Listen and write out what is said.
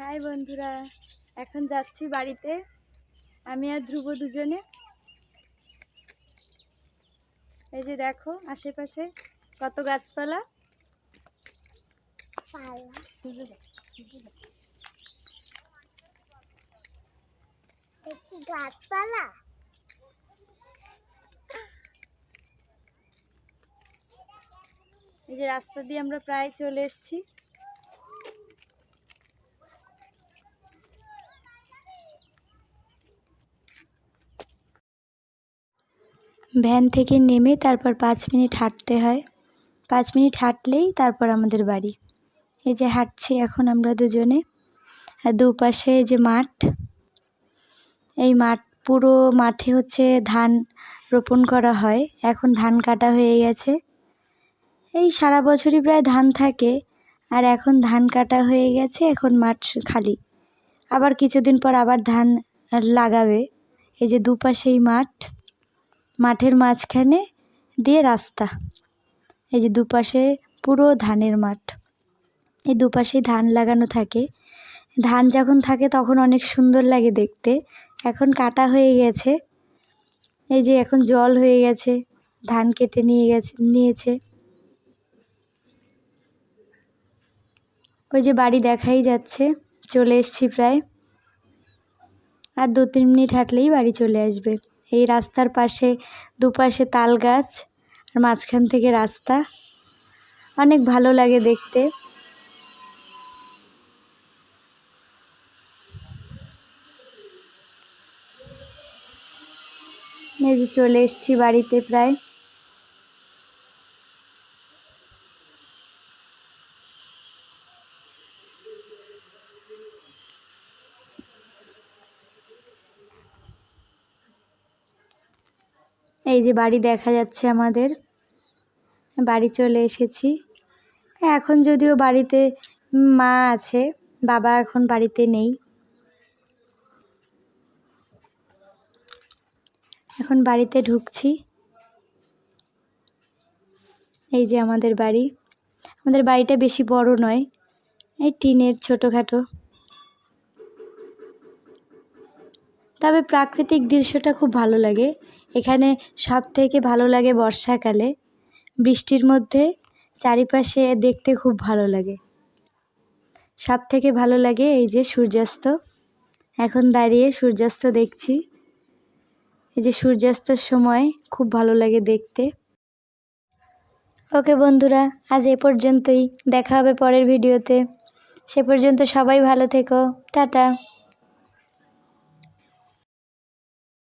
High বন্ধুরা, এখন যাচ্ছি বাড়িতে। আমি আর ধ্রুব দুজনে। এই যে দেখো আশেপাশে কত গাছপালা। গাছপালা এই যে রাস্তা দিয়ে আমরা প্রায় চলে এসেছি। ভ্যান থেকে নেমে তারপর 5 মিনিট হাঁটতে হয়। 5 মিনিট হাঁটলেই তারপর আমাদের বাড়ি। এই যে হাঁটছি এখন আমরা দুজনে, আর দুপাশে এই যে মাঠ। এই মাঠ, পুরো মাঠে হচ্ছে ধান রোপণ করা হয়। এখন ধান কাটা হয়ে গেছে। এই সারা বছরই প্রায় ধান থাকে, আর এখন ধান কাটা হয়ে গেছে, এখন মাঠ খালি। আবার কিছুদিন পর আবার ধান লাগাবে। এই যে দুপাশেই মাঠ, মাঠের মাঝখানে দিয়ে রাস্তা। এই যে দুপাশে পুরো ধানের মাঠ। এই দুপাশেই ধান লাগানো থাকে। ধান যখন থাকে তখন অনেক সুন্দর লাগে দেখতে। এখন কাটা হয়ে গেছে। এই যে এখন জল হয়ে গেছে, ধান কেটে নিয়েছে। ওই যে বাড়ি দেখাই যাচ্ছে। চলে এসছি প্রায়, আর 2-3 মিনিট হাঁটলেই বাড়ি চলে আসবে। এই রাস্তার পাশে দুপাশে তাল গাছ, আর মাঝখান থেকে রাস্তা। অনেক ভালো লাগে দেখতে। এই যে চলে এসছি বাড়িতে প্রায়। এই যে বাড়ি দেখা যাচ্ছে আমাদের। বাড়ি চলে এসেছি। এখন যদিও বাড়িতে মা আছে, বাবা এখন বাড়িতে নেই। এখন বাড়িতে ঢুকছি। এই যে আমাদের বাড়ি। আমাদের বাড়িটা বেশি বড় নয়, এই টিনের ছোটোখাটো। তবে প্রাকৃতিক দৃশ্যটা খুব ভালো লাগে। এখানে সব থেকে ভালো লাগে বর্ষাকালে, বৃষ্টির মধ্যে চারিপাশে দেখতে খুব ভালো লাগে। সব থেকে ভালো লাগে এই যে সূর্যাস্ত। এখন দাঁড়িয়ে সূর্যাস্ত দেখছি। এই যে সূর্যাস্তর সময় খুব ভালো লাগে দেখতে। ওকে বন্ধুরা, আজ এ পর্যন্তই। দেখা হবে পরের ভিডিওতে। সে পর্যন্ত সবাই ভালো থেকো। টাটা।